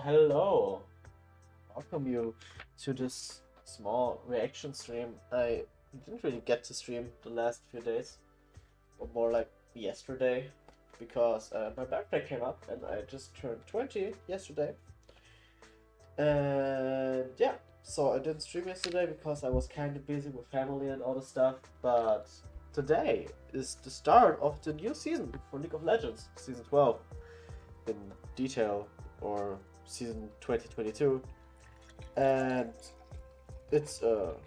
Hello. Welcome you to this small reaction stream. I didn't really get to stream the last few days, or more like yesterday, because my birthday came up and I just turned 20 yesterday. And yeah, so I didn't stream yesterday because I was kind of busy with family and all the stuff, but today is the start of the new season for League of Legends, Season 12 in detail, or Season 2022. And it's it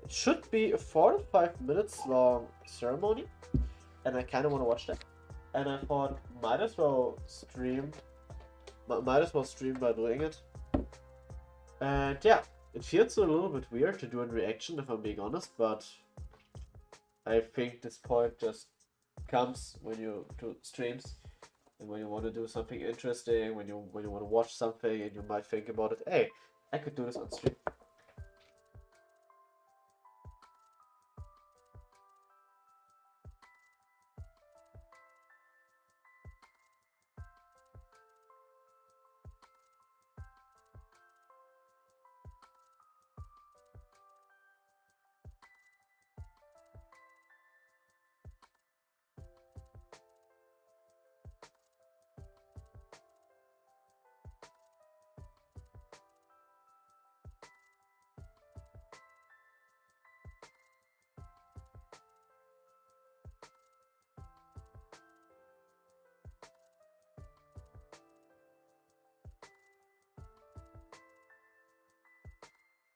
should be a 4 to 5 minutes long ceremony, and I kind of want to watch that. And I thought might as well stream by doing it. And yeah, it feels a little bit weird to do a reaction if I'm being honest, but I think this point just comes when you do streams and when you want to do something interesting, when you want to watch something and you might think about it, hey, I could do this on stream.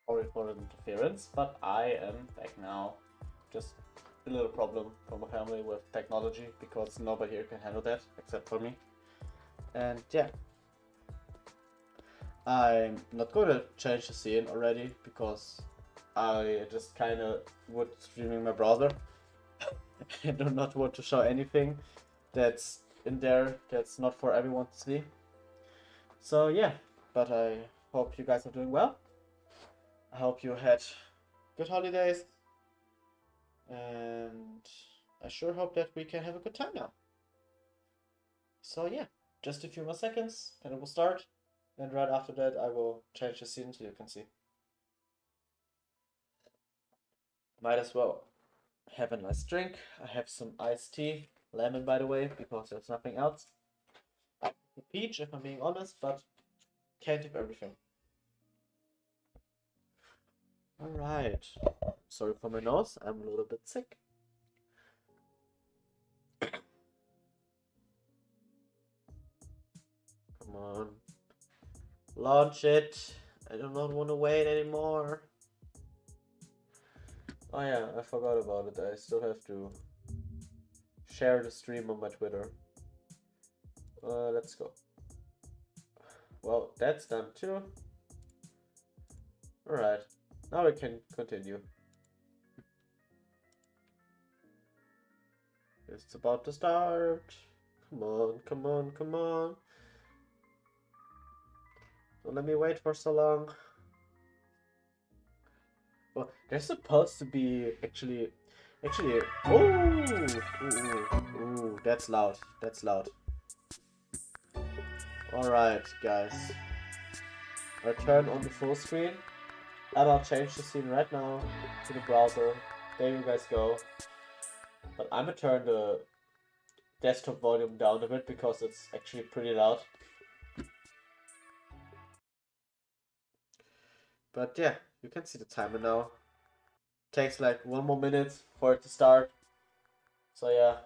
Sorry for the interference, but I am back now. Just a little problem for my family with technology because nobody here can handle that except for me. And yeah, I'm not going to change the scene already because I just kind of would streaming my browser. I do not want to show anything that's in there that's not for everyone to see. So yeah, but I hope you guys are doing well. I hope you had good holidays, and I sure hope that we can have a good time now. So yeah, just a few more seconds, and it will start, and right after that I will change the scene so you can see. Might as well have a nice drink. I have some iced tea, lemon by the way, because there's nothing else. Peach if I'm being honest, but can't have everything. Alright, sorry for my nose, I'm a little bit sick. Come on. Launch it. I do not want to wait anymore. Oh yeah, I forgot about it. I still have to share the stream on my Twitter. Let's go. Well, that's done too. Alright, now we can continue. It's about to start. Come on, come on, come on. Don't let me wait for so long. Well, there's supposed to be actually. Ooh, that's loud. That's loud. Alright, guys. I turn on the full screen, and I'll change the scene right now to the browser. There you guys go. But I'm gonna turn the desktop volume down a bit because it's actually pretty loud. But yeah, you can see the timer now. Takes like 1 more minute for it to start. So yeah.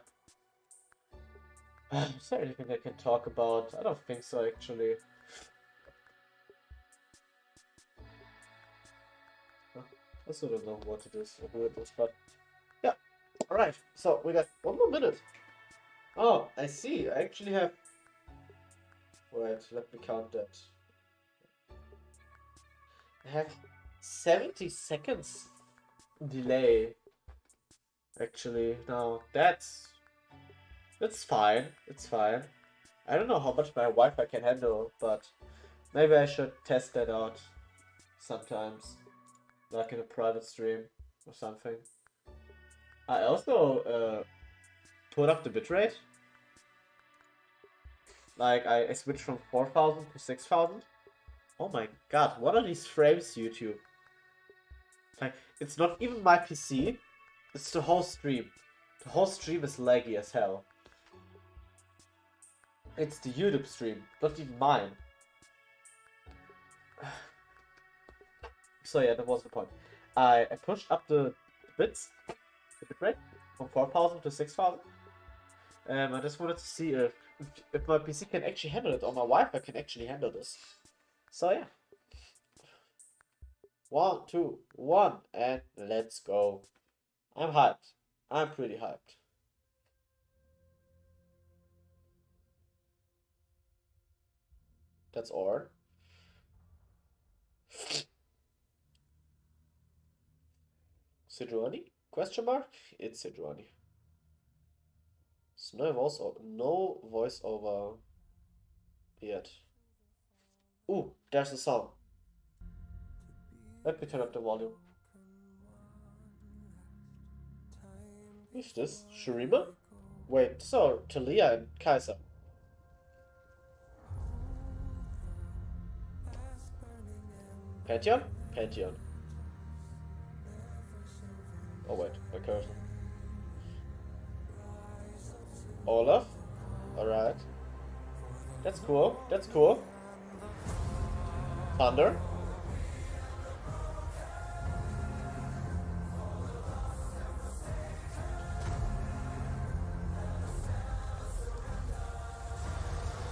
Is there anything I can talk about? I don't think so actually. I still don't know what it is or who it is, but yeah. Alright, so we got 1 more minute. Oh, I see. I actually have. Wait, let me count that. I have 70 seconds delay. Actually, no, that's fine. It's fine. I don't know how much my Wi-Fi can handle, but maybe I should test that out sometimes, like in a private stream or something. I also put up the bitrate. Like I switched from 4000 to 6000. Oh my god, what are these frames, YouTube? Like, it's not even my PC, it's the whole stream. The whole stream is laggy as hell. It's the YouTube stream, not even mine. So yeah, that was the point. I pushed up the bits, the bit rate, from 4000 to 6000. I just wanted to see if my PC can actually handle it, or my Wi-Fi can actually handle this. So yeah. 1, 2, 1, and let's go. I'm hyped. I'm pretty hyped. That's Orn. Sejuani? Question mark? It's Sejuani. So no voice over yet. Ooh, there's the song. Let me turn up the volume. Who's this? Shurima? Wait, so Talia and Kaiser. Pantheon? Pantheon. Oh wait, my cursor. Olaf? Alright. That's cool, that's cool. Thunder?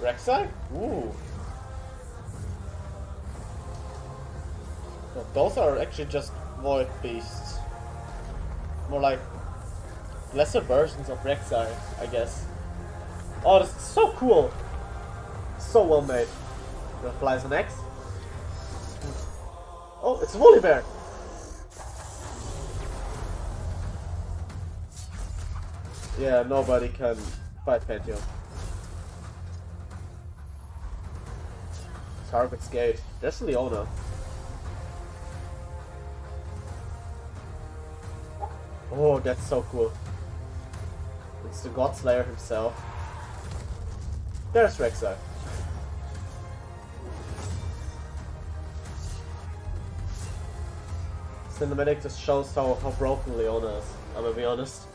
Rek'Sai? Ooh. No, those are actually just void beasts. More like lesser versions of Rek'Sai, I guess. Oh, this is so cool! So well made. The flies an X. Oh, it's Volibear! Yeah, nobody can fight Pantheon. Target's Gate. That's Leona. Oh, that's so cool. It's the God Slayer himself. There's Rek'Sai. Cinematic just shows how broken Leona is, I'm gonna be honest.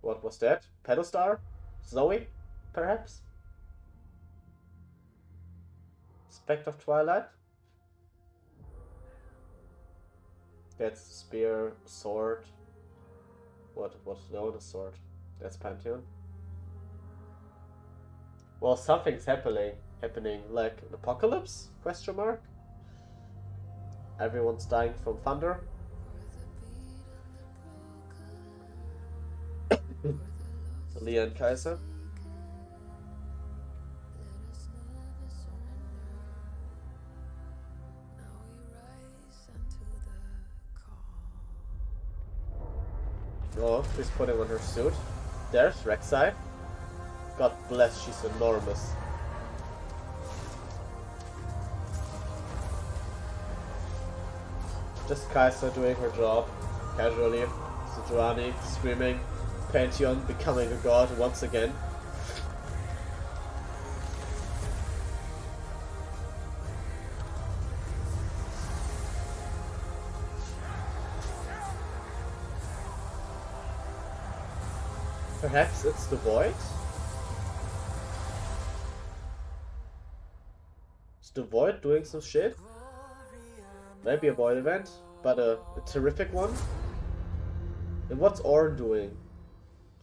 What was that? Pedostar? Zoe? Perhaps? Spect of Twilight? That's spear, sword. What? No, the sword. That's Pantheon. Well, something's happening, like an apocalypse? Question mark? Everyone's dying from thunder? Leah and Kaiser? Oh, she's putting on her suit. There's Rek'Sai. God bless, she's enormous. Just Kaiser doing her job, casually. Sejuani screaming. Pantheon becoming a god once again. Perhaps it's the Void? Is the Void doing some shit? Maybe a Void event, but a terrific one? And what's Orn doing?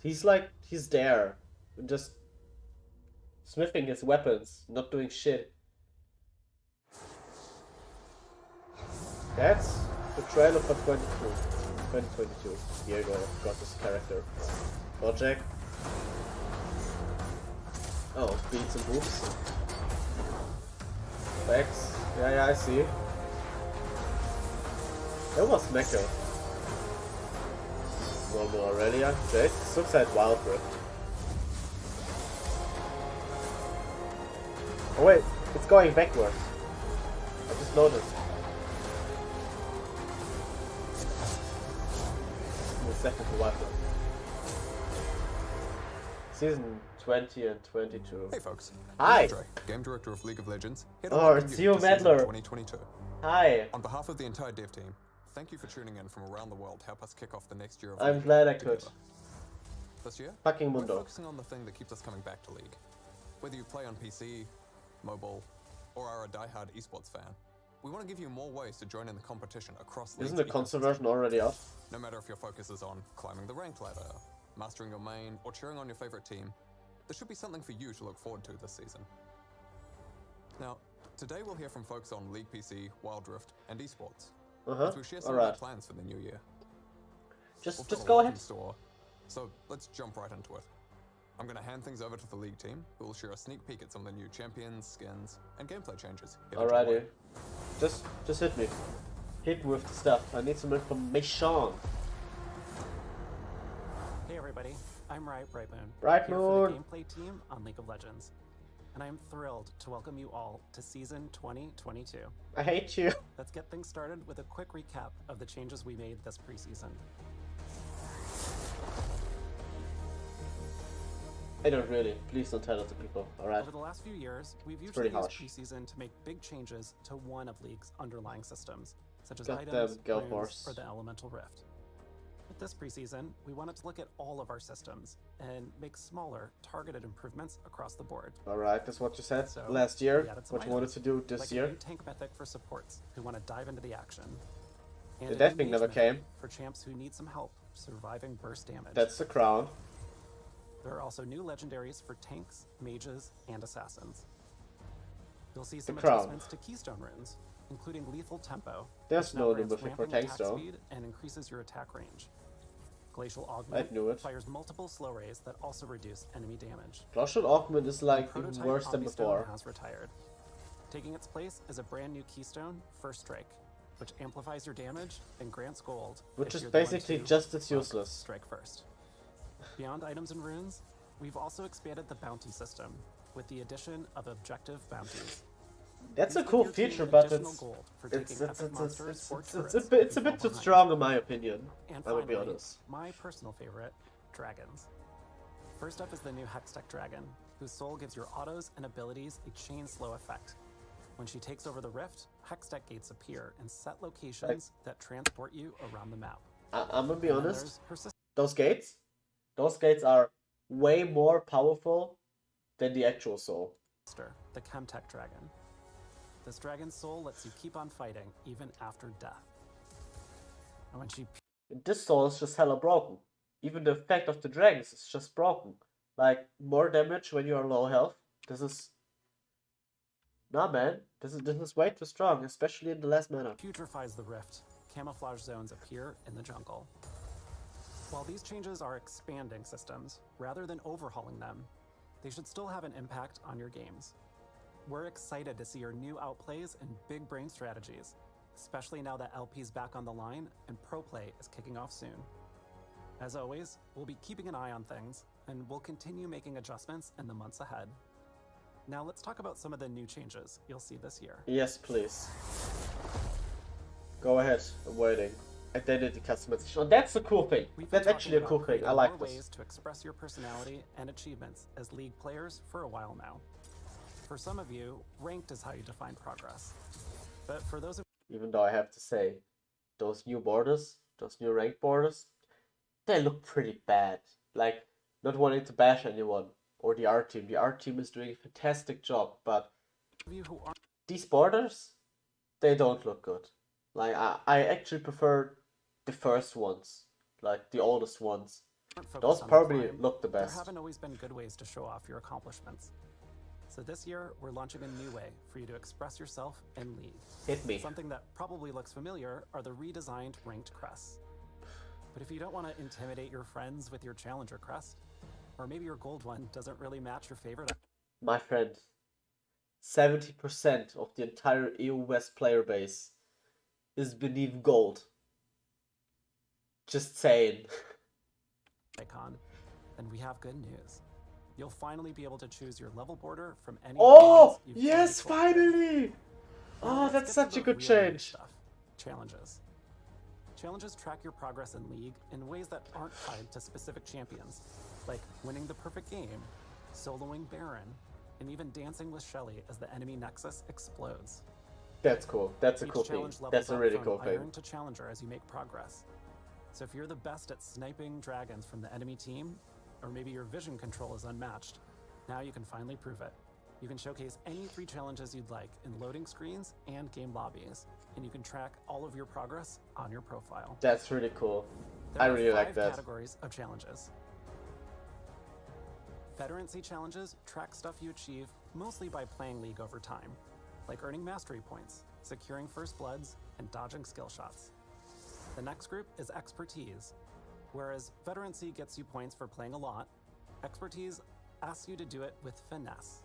He's there, just smithing his weapons, not doing shit. That's the trailer for 2022. Here you go, I've got this character. Project. Oh, beats and boops. Legs. Yeah, I see. That was Mecha. Normal Aurelia. Jade. This looks like Wild Rift. Oh wait, it's going backwards. I just noticed. The second to Wild Rift. Season 20 and 22. Hey folks. Hi. I'm Andre, Game Director of League of Legends. Here to Oh, welcome it's you you, to season Medler. 2022. Hi. On behalf of the entire dev team, thank you for tuning in from around the world to help us kick off the next year of I'm League glad I together. could. This year, Fucking we're Mundo. focusing on the thing that keeps us coming back to League. Whether you play on PC, mobile, or are a diehard esports fan, we want to give you more ways to join in the competition across League's Isn't the console ecosystem. version already out? No matter if your focus is on climbing the ranked ladder, mastering your main, or cheering on your favorite team, there should be something for you to look forward to this season. Now, today we'll hear from folks on League PC, Wild Rift, and esports, as we share some of our plans for the new year. Just go ahead. So let's jump right into it. I'm going to hand things over to the League team, who will share a sneak peek at some of the new champions, skins, and gameplay changes. Alrighty. Just hit me. Hit me with the stuff. I need some information. Hey everybody, I'm Riot Brightmoon, Bright here for the Moon. gameplay team on League of Legends, and I am thrilled to welcome you all to Season 2022. I hate you. Let's get things started with a quick recap of the changes we made this preseason. I don't really. Please don't tell it to people. Alright. Over the last few years, we've pretty usually used harsh. preseason to make big changes to one of League's underlying systems, such as Goddamn items, Gale runes, Force. or the Elemental Rift. With this preseason, we wanted to look at all of our systems and make smaller, targeted improvements across the board. Alright, that's what you said So, last we year. added some What you wanted items, to do this like year. a new tank mythic for supports who want to dive into the action. And The a death new thing mage never mythic came. for champs who need some help surviving burst damage. That's the crown. There are also new legendaries for tanks, mages, and assassins. You'll see some crown. adjustments to keystone runes, including lethal tempo. There's which now no grants new mythic for ramping tanks attack though. speed and increases your attack range. Glacial I Augment knew it. fires multiple slow rays that also reduce enemy damage. Glacial Augment is like even Prototype worse than Omnistone before. has retired. Taking its place is a brand new keystone, First Strike, which amplifies your damage and grants gold. Which if is you're the one basically to just as rock useless. Strike first. Beyond items and runes, we've also expanded the bounty system with the addition of objective bounties. That's These a give cool your team feature, an but additional it's gold for it's taking epic monsters or turrets a bit if you fall too behind. strong in my opinion. And I would be finally, honest. my personal favorite, dragons. First up is the new Hextech Dragon, whose soul gives your autos and abilities a chain slow effect. When she takes over the rift, Hextech gates appear in set locations that transport you around the map. I'm gonna be And then honest. there's her Those gates are way more powerful than the actual soul. sister, the Chemtech Dragon. This dragon's soul lets you keep on fighting even after death. And when she This soul is just hella broken. Even the effect of the dragons is just broken. Like more damage when you are low health. This is nah, man. This is way too strong, especially in the last mana. putrefies the rift, camouflage zones appear in the jungle. While these changes are expanding systems, rather than overhauling them, they should still have an impact on your games. We're excited to see your new outplays and big brain strategies, especially now that LP's back on the line and Pro Play is kicking off soon. As always, we'll be keeping an eye on things, and we'll continue making adjustments in the months ahead. Now let's talk about some of the new changes you'll see this year. Yes, please. Go ahead. I'm waiting. Identity customization. Oh, that's a cool thing. We've been That's actually a talking cool about thing. I creating like more this. ways to express your personality and achievements as League players for a while now. For some of you, ranked is how you define progress. But for those of Even though I have to say, those new borders, those new ranked borders, they look pretty bad. Like, not wanting to bash anyone or the art team. The art team is doing a fantastic job, but you who aren't these borders, they don't look good. Like, I actually prefer the first ones, like the oldest ones. focused Those on the probably climb, look the there best. haven't always been good ways to show off your accomplishments. So this year, we're launching a new way for you to express yourself in League. Hit me. Something that probably looks familiar are the redesigned ranked crests. But if you don't want to intimidate your friends with your challenger crest, or maybe your gold one doesn't really match your favorite, My friend, 70% of the entire EU West player base is beneath gold. Just saying. icon, then we have good news. You'll finally be able to choose your level border from any Oh, opponents you've yes, played before. finally! Now Oh, let's that's get to such a the good real new change. stuff. Challenges. Challenges track your progress in League in ways that aren't tied to specific champions. like winning the perfect game, soloing Baron, and even dancing with Shelly as the enemy Nexus explodes. That's cool. That's a Each cool thing. challenge levels That's a up really from cool thing. Iron to Challenger as you make progress. So if you're the best at sniping dragons from the enemy team, or maybe your vision control is unmatched, now you can finally prove it. You can showcase any 3 challenges you'd like in loading screens and game lobbies, and you can track all of your progress on your profile. That's really cool. There I are really 5 like that. categories of challenges. Veterancy challenges track stuff you achieve mostly by playing League over time, like earning mastery points, securing first bloods, and dodging skill shots. The next group is expertise. Whereas veterancy gets you points for playing a lot, expertise asks you to do it with finesse.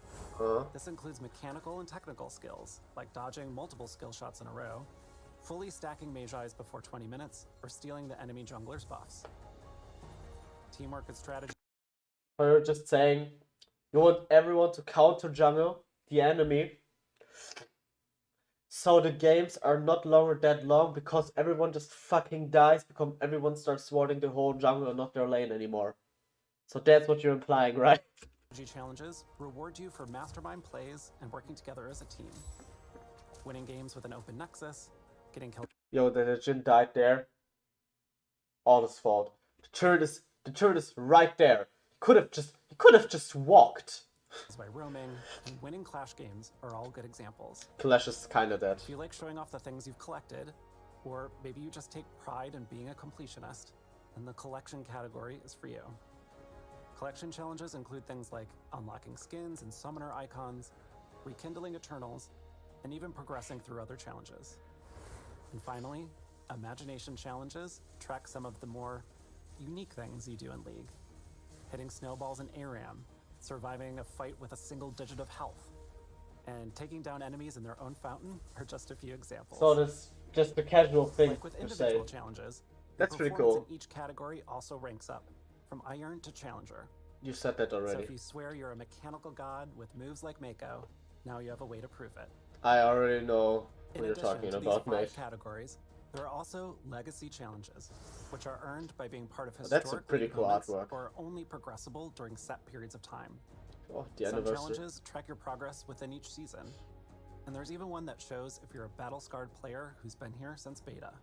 This includes mechanical and technical skills, like dodging multiple skill shots in a row, fully stacking mage eyes before 20 minutes, or stealing the enemy jungler's buffs. Teamwork and strategy. You're just saying you want everyone to counter jungle the enemy, so the games are not longer that long because everyone just fucking dies because everyone starts swording the whole jungle and not their lane anymore. So that's what you're implying, right? Challenges reward you for mastermind plays and working together as a team. Winning games with an open nexus, getting killed. Yo, the Jin died there. All his fault. The turret is right there. He could have just walked. By roaming, and winning Clash games are all good examples. Clash is kinda dead. If you like showing off the things you've collected, or maybe you just take pride in being a completionist, then the collection category is for you. Collection challenges include things like unlocking skins and summoner icons, rekindling Eternals, and even progressing through other challenges. And finally, imagination challenges track some of the more unique things you do in League. Hitting snowballs in ARAM, surviving a fight with a single digit of health, and taking down enemies in their own fountain are just a few examples. So that's just a casual thing Like with to individual say. challenges, That's the pretty performance cool. in each category also ranks up, from Iron to Challenger. You said that So already. if you swear you're a mechanical god with moves like Mako, now you have a way to prove it. I already know In what you're addition talking to about, these 5 mate. categories, there are also legacy challenges, which are earned by being part of That's a historic pretty league cool moments artwork. or only progressible during set periods of time. Oh, the Some anniversary. challenges track your progress within each season, and there's even one that shows if you're a battle-scarred player who's been here since beta.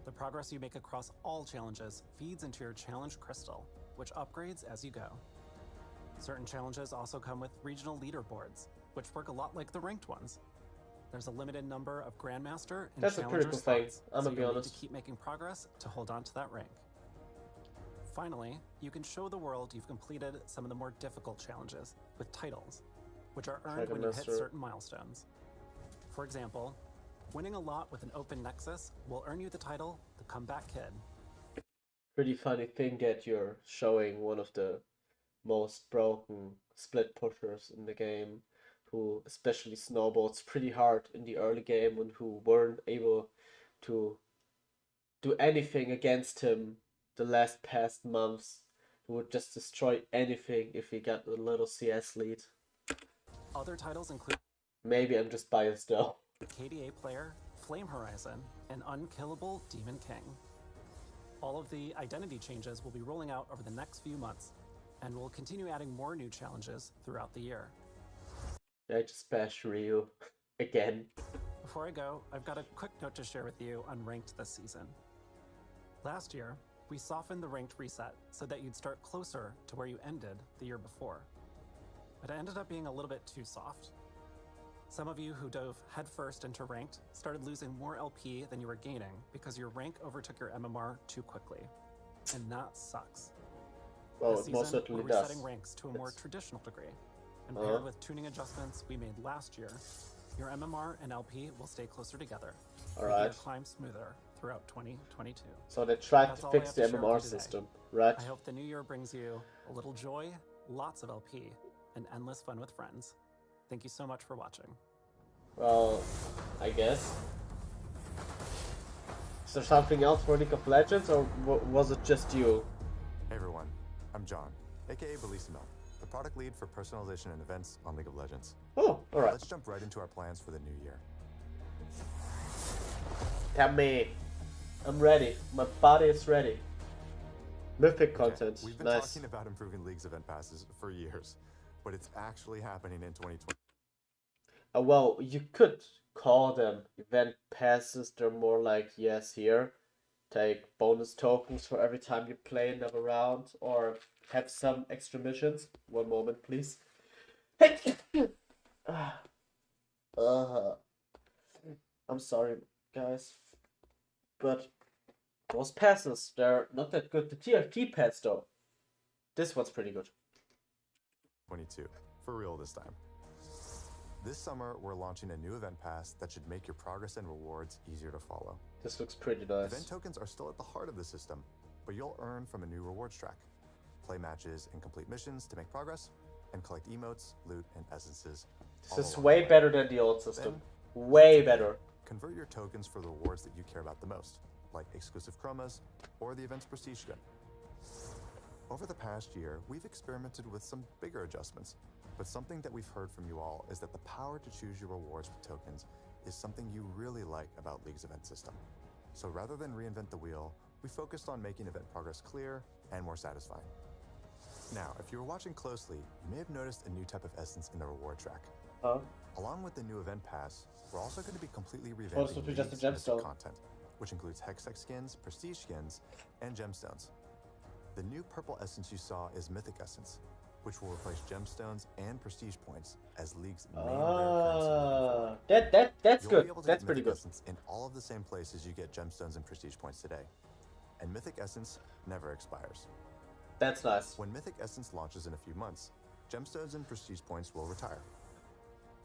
The progress you make across all challenges feeds into your challenge crystal, which upgrades as you go. Certain challenges also come with regional leaderboards, which work a lot like the ranked ones. There's a limited number of Grandmaster and That's a pretty Challenger cool thing, slots, I'm so gonna be you'll need honest. to keep making progress to hold on to that rank. Finally, you can show the world you've completed some of the more difficult challenges with titles, which are earned when you hit Master. certain milestones. For example, winning a lot with an open nexus will earn you the title the Comeback Kid. Pretty funny thing that you're showing one of the most broken split pushers in the game, who especially snowballs pretty hard in the early game and who weren't able to do anything against him the last past months, who would just destroy anything if he got a little CS lead. Other titles include Maybe I'm just biased though. KDA Player, Flame Horizon, and Unkillable Demon King. All of the identity changes will be rolling out over the next few months, and we'll continue adding more new challenges throughout the year. I just bashed Ryu again. Before I go, I've got a quick note to share with you on Ranked this season. Last year, we softened the Ranked reset so that you'd start closer to where you ended the year before. But it ended up being a little bit too soft. Some of you who dove headfirst into Ranked started losing more LP than you were gaining because your rank overtook your MMR too quickly. And that sucks. Well, This it most season, certainly we're does. resetting ranks to a more It's- traditional degree. And paired with tuning adjustments we made last year, your MMR and LP will stay closer together, making your Alright. climb smoother throughout 2022. So they tried That's to all fix I the have to share with MMR you today. system, right? I hope the new year brings you a little joy, lots of LP, and endless fun with friends. Thank you so much for watching. Well, I guess. Is there something else for League of Legends, or was it just you? Hey everyone, I'm John, aka Bellissimo, the product lead for personalization and events on League of Legends. Oh, alright. Let's jump right into our plans for the new year. Tell me. I'm ready. My body is ready. Mythic Okay, content. we've been Nice. talking about improving League's event passes for years, but it's actually happening in 2020. Well, you could call them event passes. They're more like, yes, here, take bonus tokens for every time you play another round, or have some extra missions. One moment, please. uh, I'm sorry, guys, but those passes, they're not that good. The TRT pads, though, this one's pretty good. 22, for real this time. This summer, we're launching a new event pass that should make your progress and rewards easier to follow. This looks pretty nice. Event tokens are still at the heart of the system, but you'll earn from a new rewards track. Play matches and complete missions to make progress, and collect emotes, loot, and essences. This is way better than the old system. Way better. Convert your tokens for the rewards that you care about the most, like exclusive chromas or the event's prestige skin. Over the past year, we've experimented with some bigger adjustments, but something that we've heard from you all is that the power to choose your rewards with tokens is something you really like about League's event system. So rather than reinvent the wheel, we focused on making event progress clear and more satisfying. Now, if you were watching closely, you may have noticed a new type of essence in the reward track. Along with the new event pass, we're also going to be completely revamping to be just a League's mythic gemstone. content, which includes hextech skins, prestige skins, and gemstones. The new purple essence you saw is Mythic Essence, which will replace gemstones and prestige points as League's main rare currency moving forward. That's You'll good. be able to That's get pretty Mythic good. Essence in all of the same places you get gemstones and prestige points today. And Mythic Essence never expires. That's nice. When Mythic Essence launches in a few months, gemstones and prestige points will retire.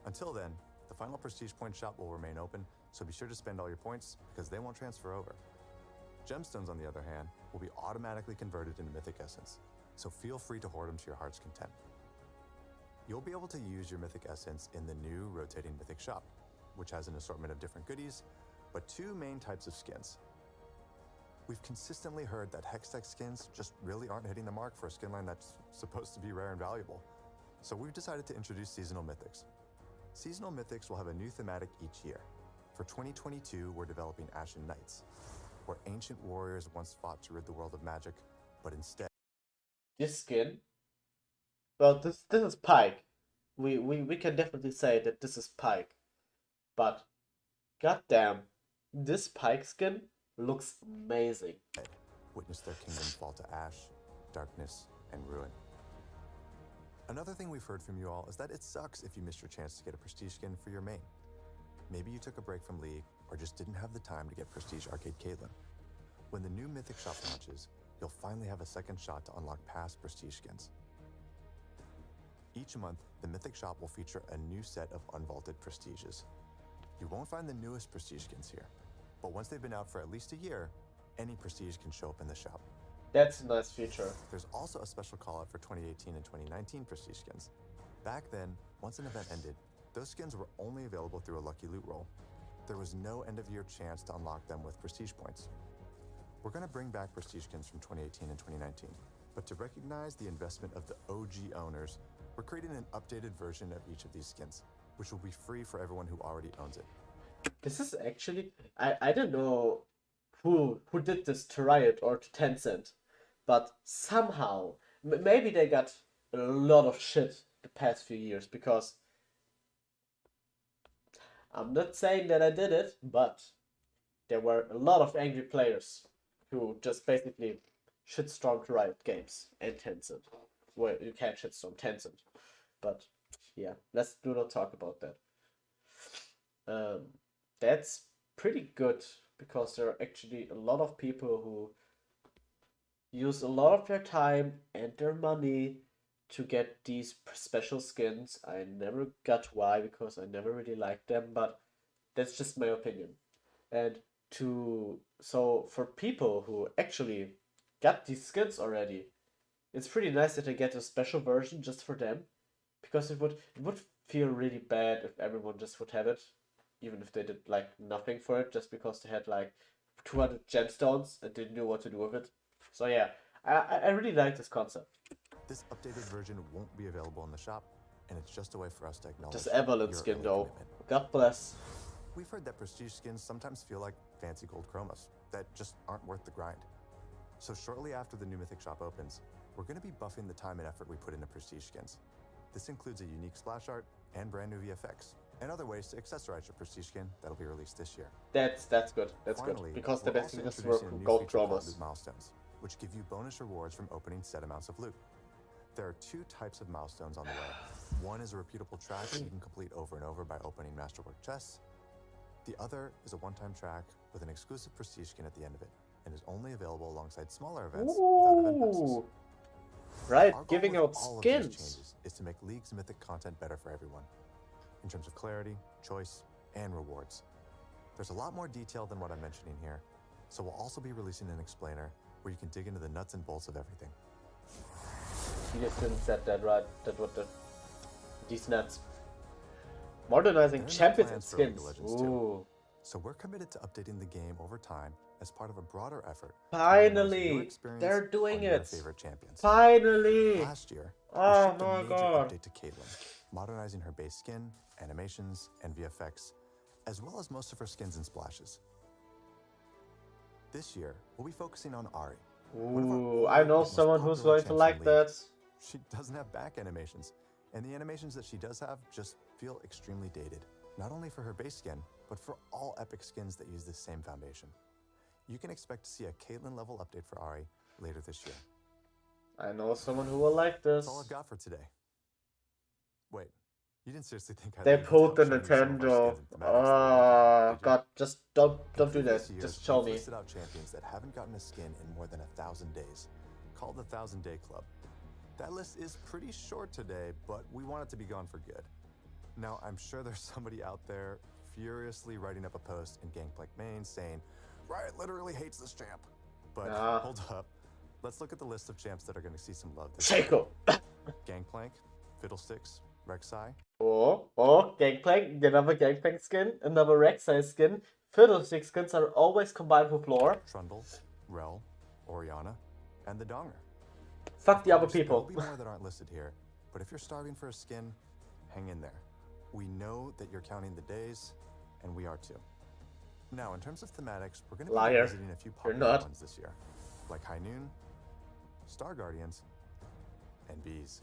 Until then, the final prestige point shop will remain open, so be sure to spend all your points because they won't transfer over. Gemstones, on the other hand, will be automatically converted into Mythic Essence, so feel free to hoard them to your heart's content. You'll be able to use your Mythic Essence in the new rotating Mythic shop, which has an assortment of different goodies, but two main types of skins. We've consistently heard that hextech skins just really aren't hitting the mark for a skin line that's supposed to be rare and valuable, so we've decided to introduce seasonal mythics. Seasonal mythics will have a new thematic each year. For 2022, we're developing Ashen Knights, where ancient warriors once fought to rid the world of magic, but instead This skin. Well, this is Pike. We can definitely say that this is Pike. But goddamn, this Pike skin looks amazing. witness their kingdom fall to ash, darkness, and ruin. Another thing we've heard from you all is that it sucks if you missed your chance to get a prestige skin for your main. Maybe you took a break from League or just didn't have the time to get Prestige Arcade Caitlyn. When the new Mythic shop launches, you'll finally have a second shot to unlock past prestige skins. Each month, the Mythic shop will feature a new set of unvaulted prestiges. You won't find the newest prestige skins here, but once they've been out for at least a year, any prestige can show up in the shop. That's a nice feature. There's also a special call-out for 2018 and 2019 prestige skins. Back then, once an event ended, those skins were only available through a lucky loot roll. There was no end-of-year chance to unlock them with prestige points. We're going to bring back prestige skins from 2018 and 2019, but to recognize the investment of the OG owners, we're creating an updated version of each of these skins, which will be free for everyone who already owns it. This is actually I don't know who did this to Riot or to Tencent, but somehow maybe they got a lot of shit the past few years, because I'm not saying that I did it, but there were a lot of angry players who just basically shitstormed Riot Games and Tencent. Well, you can't shitstorm Tencent, but yeah, let's do not talk about that. That's pretty good, because there are actually a lot of people who use a lot of their time and their money to get these special skins. I never got why, because I never really liked them, but that's just my opinion. And so for people who actually got these skins already, it's pretty nice that they get a special version just for them, because it would feel really bad if everyone just would have it, even if they did like nothing for it, just because they had like 200 gemstones and didn't know what to do with it. So yeah, I really like this concept. This updated version won't be available in the shop, and it's just a way for us to acknowledge This Evelyn your skin early though, commitment. God bless. We've heard that prestige skins sometimes feel like fancy gold chromas that just aren't worth the grind. So shortly after the new Mythic shop opens, we're going to be buffing the time and effort we put into prestige skins. This includes a unique splash art and brand new VFX, and other ways to accessorize your prestige skin that'll be released this year. That's good. That's Finally, good. Because the we're best also thing is introducing a new gold feature called promos. loot milestones, which give you bonus rewards from opening set amounts of loot. There are 2 types of milestones on the way. One is a repeatable track that you can complete over and over by opening masterwork chests. The other is a one-time track with an exclusive prestige skin at the end of it, and is only available alongside smaller events without event passes. Ooh. Right, Our goal giving with out all of these skins. changes is to make League's Mythic content better for everyone, in terms of clarity, choice, and rewards. There's a lot more detail than what I'm mentioning here, so we'll also be releasing an explainer where you can dig into the nuts and bolts of everything. You just didn't set that right. That what these nuts. Modernizing There are no champions and plans for League of skins. Legends too. Ooh. So we're committed to updating the game over time as part of a broader effort to modernize your Finally, experience they're doing on your it. favorite champions. Finally. Last year, we Oh shipped a my major god. update to Caitlyn, modernizing her base skin, animations, and VFX, as well as most of her skins and splashes. This year, we'll be focusing on Ahri. one of our Ooh, older I know and most someone who's popular going to champs like in League. that. She doesn't have back animations, and the animations that she does have just feel extremely dated, not only for her base skin, but for all epic skins that use this same foundation. You can expect to see a Caitlyn level update for Ahri later this year. I know someone who will like this. That's all I've got for today. Wait, you didn't seriously think I'd They leave pulled the without showing you some of our Nintendo. skins and thematics that we're Oh working on, did you? god, just don't In do that. previous years, Just show we've me. listed out champions that haven't gotten a skin in more than 1,000 days, called the 1,000 Day Club. That list is pretty short today, but we want it to be gone for good. Now, I'm sure there's somebody out there furiously writing up a post in Gangplank Main saying, Riot literally hates this champ. But hold up, let's look at the list of champs that are going to see some love this year. Shaco. Gangplank, Fiddlesticks, Rek'Sai, Gangplank, another Gangplank skin, another Rek'Sai skin. Fiddlestick skins are always combined with lore. Trundle, Rel, Orianna, and the Donger. Fuck the other There'll people. be more that aren't listed here, but if you're starving for a skin, hang in there. We know that you're counting the days, and we are too. Now, in terms of thematics, we're going to be Liar. visiting a few You're popular not. ones this year, like High Noon, Star Guardians, and Bees.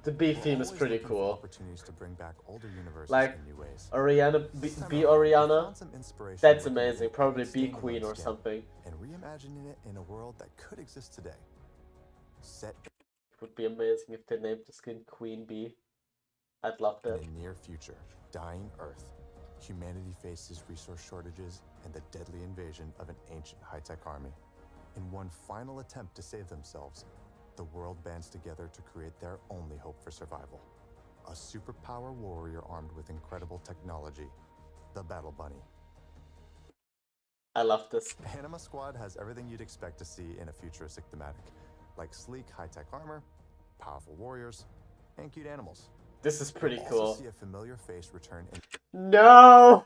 The B We're theme is always pretty looking for cool. Opportunities to bring back older universes Like, in new ways. Orianna, This time B around, we Orianna. found some inspiration That's working with amazing. a Probably B standalone Queen or skin something. and reimagining it in a world that could exist today. Set It would be amazing if they named the skin Queen Bee. I'd love in that. a near future, dying Earth, humanity faces resource shortages and the deadly invasion of an ancient high-tech army. In one final attempt to save themselves, the world bands together to create their only hope for survival. A superpower warrior armed with incredible technology, the Battle Bunny. I love this. Anima Squad has everything you'd expect to see in a futuristic thematic, like sleek high-tech armor, powerful warriors, and cute animals. This is pretty You'll cool. also see a familiar face return in No!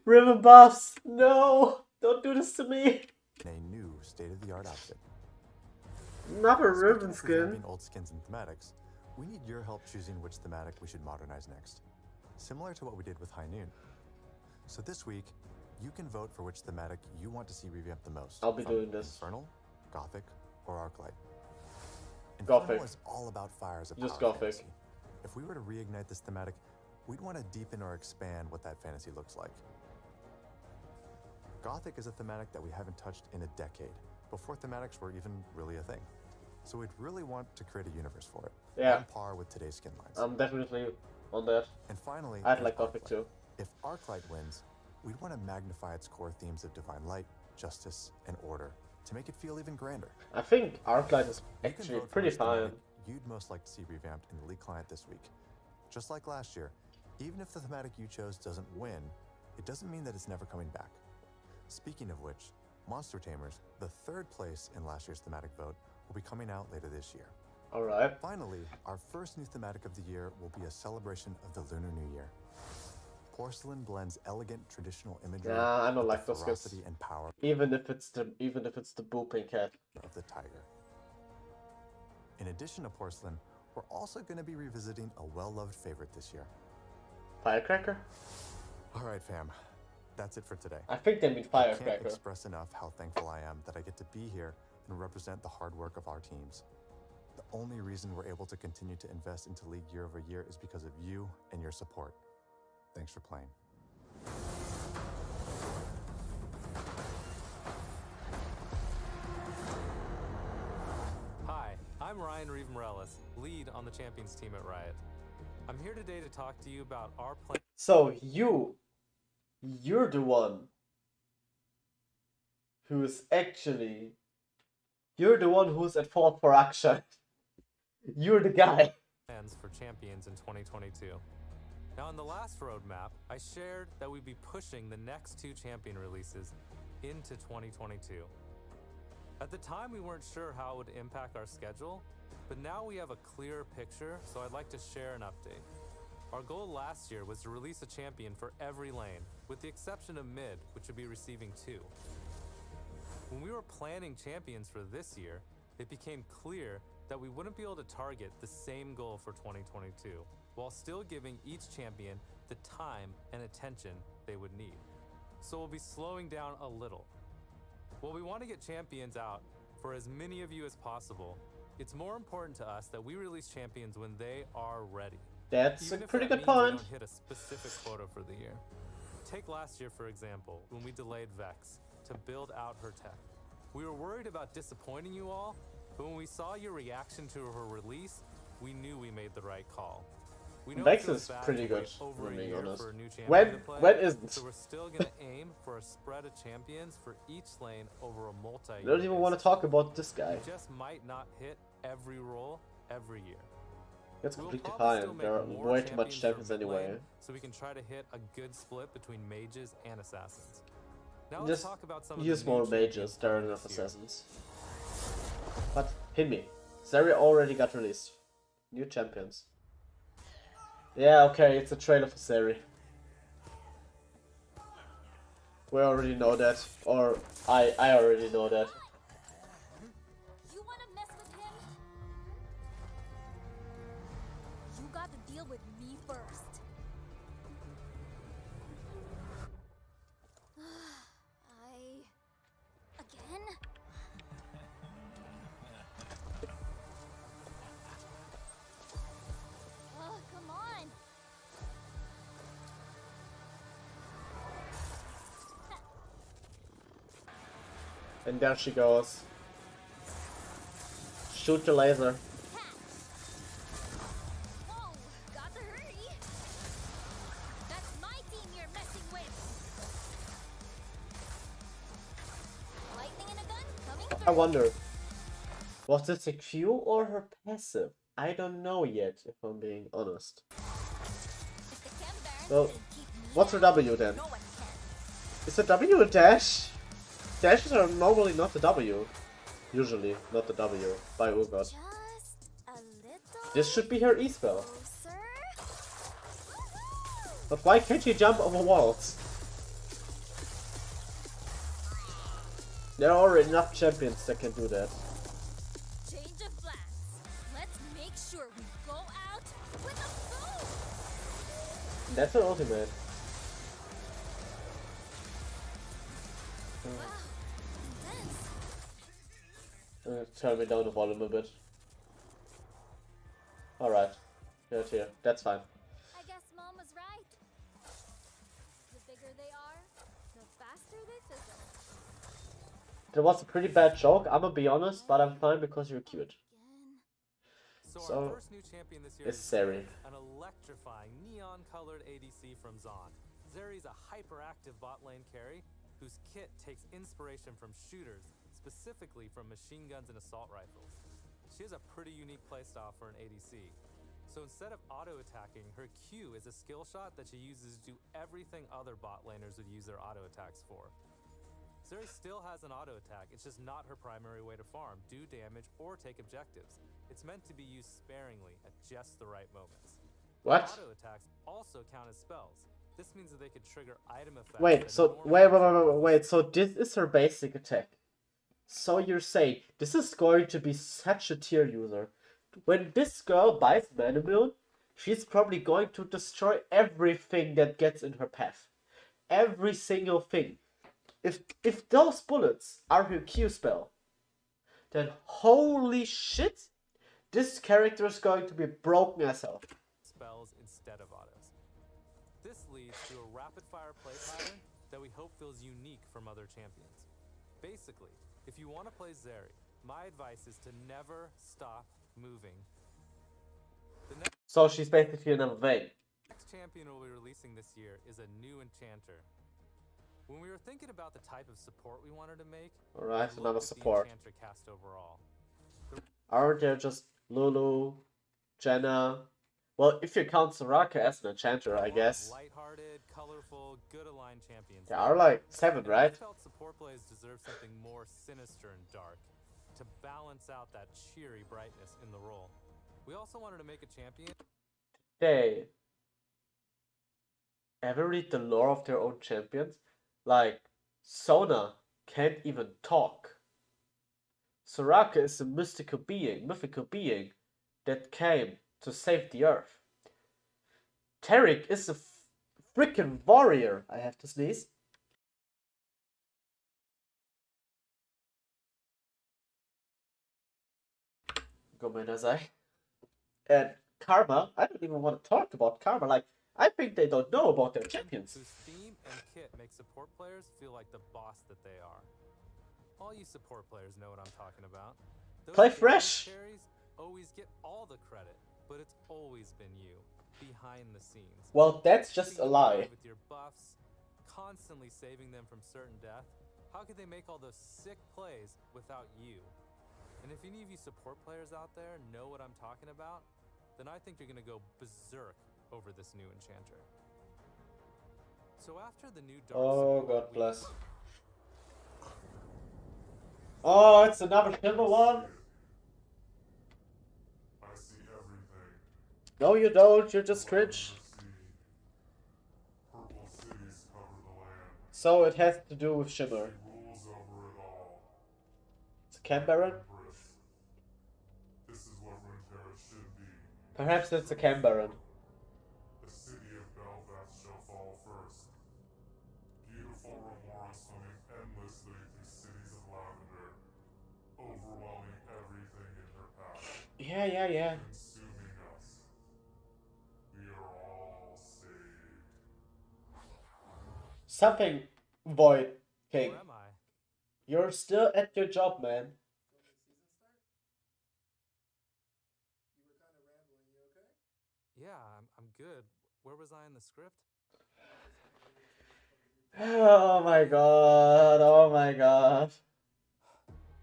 River buffs! No! Don't do this to me! a new state-of-the-art outfit. Another Speaking ribbon of skin. preserving old skins and thematics, we need your help choosing which thematic we should modernize next, similar to what we did with High Noon. So this week, you can vote for which thematic you want to see revamped the most. I'll be from doing this. Infernal, Gothic, or Arclight. Gothic. Infernal is all about fire as a Just power Gothic. fantasy. If we were to reignite this thematic, we'd want to deepen or expand what that fantasy looks like. Gothic is a thematic that we haven't touched in a decade, before thematics were even really a thing. So we'd really want to create a universe for it, Yeah. on par with today's skin lines. I'm definitely on that. And finally, I'd there's like Gothic Arclight. too. If Arclight wins, we'd want to magnify its core themes of divine light, justice, and order to make it feel even grander. I think Arclight is You can actually vote for pretty which fine. thematic you'd most like to see revamped in the League client this week. Just like last year, even if the thematic you chose doesn't win, it doesn't mean that it's never coming back. Speaking of which, Monster Tamers, the third place in last year's thematic vote, will be coming out later this year. Alright. Finally, our first new thematic of the year will be a celebration of the Lunar New Year. Porcelain blends elegant traditional imagery Nah, I don't with like the those skins. ferocity and power Even if it's the booping cat. of the tiger. In addition to porcelain, we're also going to be revisiting a well-loved favorite this year. Firecracker? All right, fam. That's it for today. I think they mean I can't firecracker. express enough how thankful I am that I get to be here and represent the hard work of our teams. The only reason we're able to continue to invest into League year over year is because of you and your support. Thanks for playing. Hi, I'm Ryan Reeve Morellis, lead on the Champions team at Riot. I'm here today to talk to you about our plan. So you're the one who's actually, you're the one who's at fault for action. You're the guy. Plans for Champions in 2022. Now, in the last roadmap, I shared that we'd be pushing the next 2 Champion releases into 2022. At the time, we weren't sure how it would impact our schedule, but now we have a clearer picture, so I'd like to share an update. Our goal last year was to release a champion for every lane, with the exception of mid, which would be receiving 2. When we were planning champions for this year, it became clear that we wouldn't be able to target the same goal for 2022, while still giving each champion the time and attention they would need. So we'll be slowing down a little. While we want to get champions out for as many of you as possible, it's more important to us that we release champions when they are ready. That's Even a if pretty that good means we point. don't hit a specific quota for the year. Take last year, for example, when we delayed Vex to build out her tech. We were worried about disappointing you all, but when we saw your reaction to her release, we knew we made the right call. We know Vex it feels is bad pretty to wait good, over to a be year honest. for a new champion When to play, isn't? so we're still gonna aim for a spread of champions for each lane over a multi-year I don't even want to basis. talk about this guy. We just might not hit every role every year. That's We'll completely probably still fine. make There are more way too much for champions mid anyway. lane, so we can try to hit a good split between mages and assassins. Now let's Just talk about some of use the new more champions mages, there are coming enough this year. assassins. But hit me. Zeri already got released. New champions. Yeah, okay, it's a trailer for Zeri. We already know that, or I already know that. You wanna mess with him? You got to deal with me first. Again? Oh, come on. And there she goes. Shoot the laser. Whoa, got to hurry. That's my team you're messing with. Lightning in a gun coming through. I wonder, was this a Q or her passive? I don't know yet, if I'm being honest. If the Chem Barons Well, can keep me what's her down, W then? no one can. Is the W a dash? Dashes are normally not the W. Usually, not the W, by Urgot. Just a little This should be her E spell. closer. But why can't you jump over walls? There are already enough champions that can do that. Change of plans. Let's make sure we go out with a boom. That's an ultimate. Wow, intense. Turn me down the volume a bit. Alright. Right here. That's fine. I guess Mom was right. The bigger they are, the faster they fizzle. That was a pretty bad joke, I'm gonna be honest, but I'm fine because you're cute. Again. So So, our first new champion this year it's is Zeri. an electrifying neon-colored ADC from Zon. Zeri's a hyperactive bot lane carry whose kit takes inspiration from shooters, specifically from machine guns and assault rifles. She has a pretty unique playstyle for an ADC. So instead of auto-attacking, her Q is a skill shot that she uses to do everything other bot laners would use their auto-attacks for. Zeri still has an auto-attack, it's just not her primary way to farm, do damage, or take objectives. It's meant to be used sparingly at just the right moments. What? Auto-attacks also count as spells. This means that they could trigger item effects. Wait, that so normally- wait, so this is her basic attack. So you're saying this is going to be such a tier user. When this girl buys Manamune, she's probably going to destroy everything that gets in her path. every single thing. If those bullets are her Q spell, then holy shit, this character is going to be broken as hell. Spells instead of autos. This leads to a rapid-fire play pattern that we hope feels unique from other champions. Basically, if you want to play Zeri, my advice is to never stop moving. So she's basically another Vayne. The next champion we'll be releasing this year is a new enchanter. When we were thinking about the type of support we wanted to make, Alright, we another looked at the support. enchanter cast overall. Aren't there just Lulu, Jenna? Well, if you count Soraka as an enchanter, I guess. Lighthearted, colorful, good aligned champions. There are like 7, And right? we felt support plays deserve something more sinister and dark to balance out that cheery brightness in the role. We also wanted to make a champion. They ever read the lore of their own champions? Like, Sona can't even talk. Soraka is a mythical being that came to save the earth. Tarek is a freaking warrior. I have to sneeze. Gomena sei. And Karma, I don't even want to talk about Karma. Like, I think they don't know about their champions. Whose theme and kit make support players feel like the boss that they are. All you support players know what I'm talking about. Those Play damage fresh. carries always get all the credit, but it's always been you, behind the scenes. Well, that's just a Keeping them lie. alive with your buffs, constantly saving them from certain death. How could they make all those sick plays without you? And if any of you support players out there know what I'm talking about, then I think you're gonna go berserk over this new enchanter. So after the new dark Oh, support, God we- bless. Oh, it's another Shimmer one. I see everything. No, you don't. You're just cringe. Purple cities cover the land. So it has to do with Shimmer. He rules over it all. It's a Cam Baron? Empress. This is what Runeterra should be. Perhaps it's a Cam Baron. The city of Belfast shall fall first. Beautiful Remora swimming endlessly through cities of lavender, overwhelming everything in her path, Yeah. consuming us. We are all saved. Something, Void King. Where am I? You're still at your job, man. Yeah, I'm good. Where was I in the script? Oh my god. Oh my god.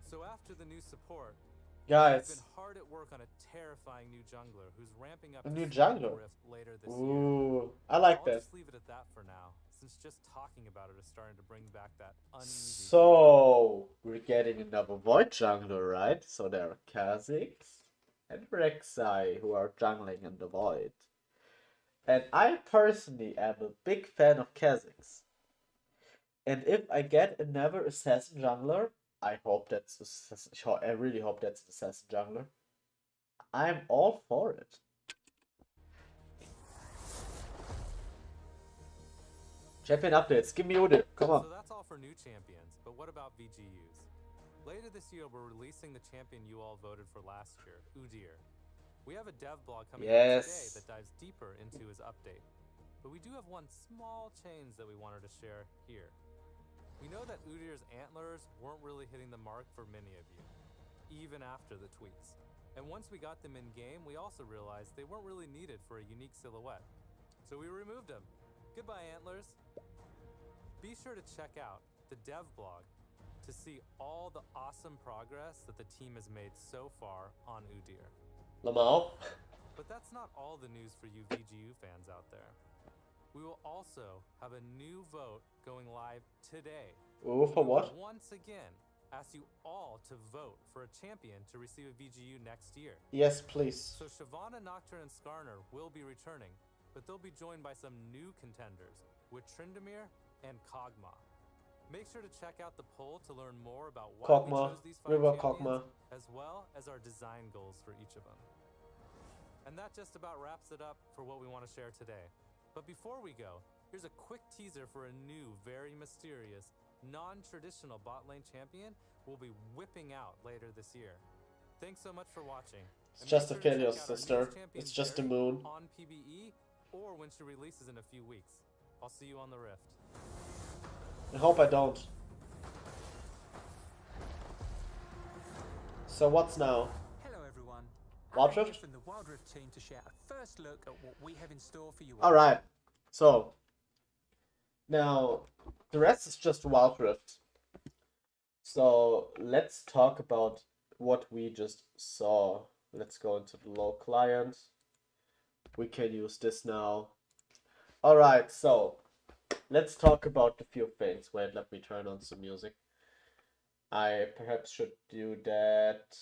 So after the new support, we've Guys. been hard at work on a terrifying new jungler who's ramping up A to new Spark jungler? Rift later this year. Ooh. I like I'll that. just leave it at that for now, since just talking about it is starting to bring back that uneasy So, we're getting another Void jungler, right? So there are Kha'Zix and Rek'Sai who are jungling in the Void. And I personally am a big fan of Kha'Zix. And if I get another assassin jungler, I really hope that's an assassin jungler. I'm all for it. Champion updates, give me Udyr, come on. So that's all for new champions, but what about VGUs? Later this year, we're releasing the champion you all voted for last year, Udyr. We have a dev blog coming out today Yes. that dives deeper into his update. But we do have one small change that we wanted to share here. We know that Udyr's antlers weren't really hitting the mark for many of you, even after the tweaks. And once we got them in game, we also realized they weren't really needed for a unique silhouette. So we removed them. Goodbye, antlers. Be sure to check out the dev blog to see all the awesome progress that the team has made so far on Udyr. Lamau. But that's not all the news for you VGU fans out there. We will also have a new vote going live today. Ooh, for what? Once again, ask you all to vote for a champion to receive a VGU next year. Yes, please. So Shyvana, Nocturne, and Skarner will be returning, but they'll be joined by some new contenders with Tryndamere and Kog'Maw. Make sure to check out the poll to learn more about why Kog'Maw. we chose these 5 River champions, Kog'Maw. as well as our design goals for each of them. And that just about wraps it up for what we want to share today. But before we go, here's a quick teaser for a new, very mysterious, non-traditional bot lane champion we'll be whipping out later this year. Thanks so much for watching. It's And just make a sure to failure, check out our sister. newest champion, It's just a Zeri, moon. on PBE or when she releases in a few weeks. I'll see you on the Rift. I hope I don't. So what's now? Hello everyone. Wild I'm here Rift? from the Wild Rift team to share a first look at what we have in store for you. Alright. So now the rest is just Wild Rift. So let's talk about what we just saw. Let's go into the LoL client. We can use this now. Alright, so let's talk about a few things. Wait, let me turn on some music. I perhaps should do that.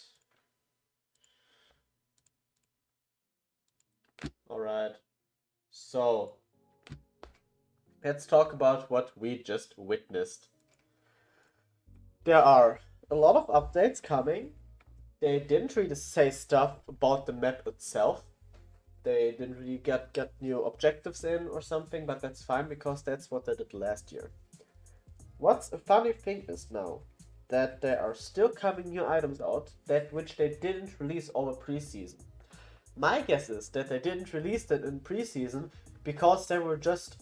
Alright. So let's talk about what we just witnessed. There are a lot of updates coming. They didn't really say stuff about the map itself. They didn't really get new objectives in or something, but that's fine because that's what they did last year. What's a funny thing is now that there are still coming new items out that which they didn't release over preseason. My guess is that they didn't release that in preseason because they were just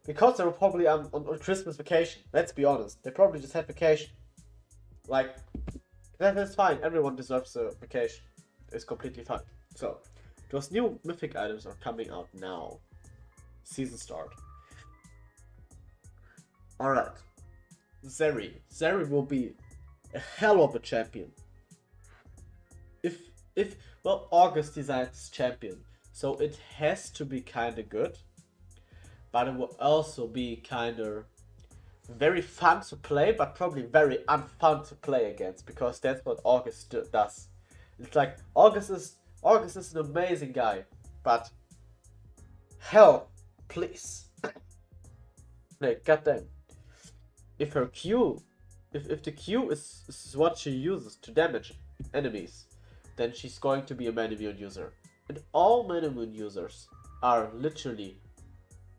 because they were probably on Christmas vacation. Let's be honest. They probably just had vacation. Like, that is fine. Everyone deserves a vacation. It's completely fine. So, those new mythic items are coming out now. Season start. Alright. Zeri. Zeri will be a hell of a champion. Well, August designs champion. So it has to be kinda good. But it will also be kinda very fun to play, but probably very unfun to play against, because that's what August does. It's like August is an amazing guy, but hell, please, like goddamn, if her Q, if the Q is what she uses to damage enemies, then she's going to be a Manimune user, and all Manimune users are literally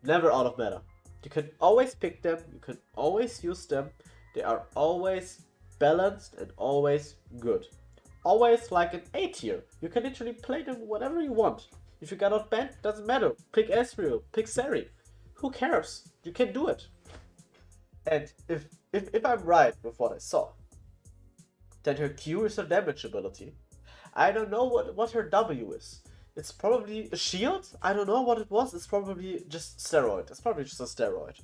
never out of meta. You can always pick them, you can always use them, they are always balanced and always good. Always like an A tier. You can literally play them whatever you want. If you got outbanned, doesn't matter. Pick Ezreal, pick Zeri. Who cares? You can do it. And if I'm right with what I saw, then her Q is her damage ability. I don't know what her W is. It's probably a shield? I don't know what it was. It's probably just steroid. It's probably just a steroid.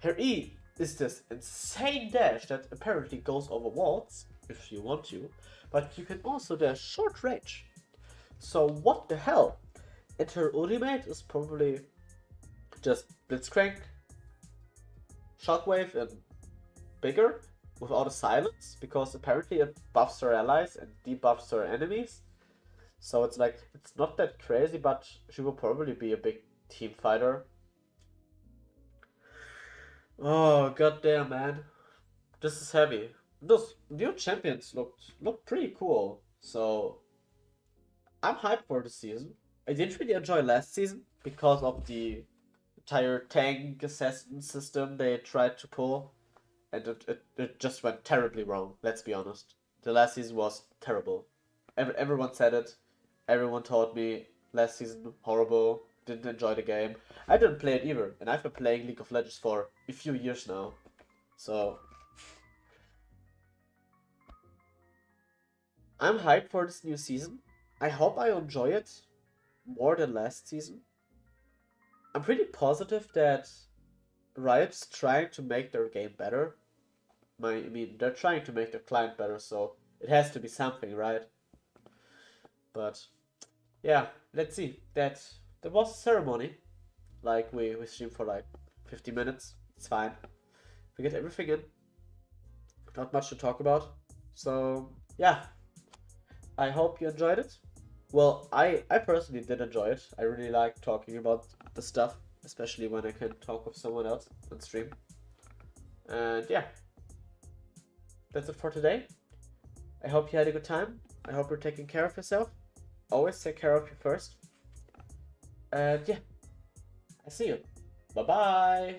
Her E is this insane dash that apparently goes over walls, if you want to, but you can also dash short range. So what the hell? And her ultimate is probably just Blitzcrank, Shockwave, and bigger without a silence, because apparently it buffs her allies and debuffs her enemies. So it's like, it's not that crazy, but she will probably be a big team fighter. Oh, goddamn, man. This is heavy. Those new champions look pretty cool. So, I'm hyped for the season. I didn't really enjoy last season because of the entire tank assassin system they tried to pull. And it just went terribly wrong, let's be honest. The last season was terrible. Everyone said it. Everyone told me last season horrible, didn't enjoy the game. I didn't play it either, and I've been playing League of Legends for a few years now. So I'm hyped for this new season. I hope I enjoy it more than last season. I'm pretty positive that Riot's trying to make their game better. I mean, they're trying to make their client better, so it has to be something, right? But yeah, let's see. There was a ceremony. Like we streamed for like 50 minutes. It's fine. We get everything in. Not much to talk about. So yeah. I hope you enjoyed it. Well, I personally did enjoy it. I really like talking about the stuff, especially when I can talk with someone else on stream. And yeah. That's it for today. I hope you had a good time. I hope you're taking care of yourself. Always take care of you first. And yeah, I see you. Bye bye.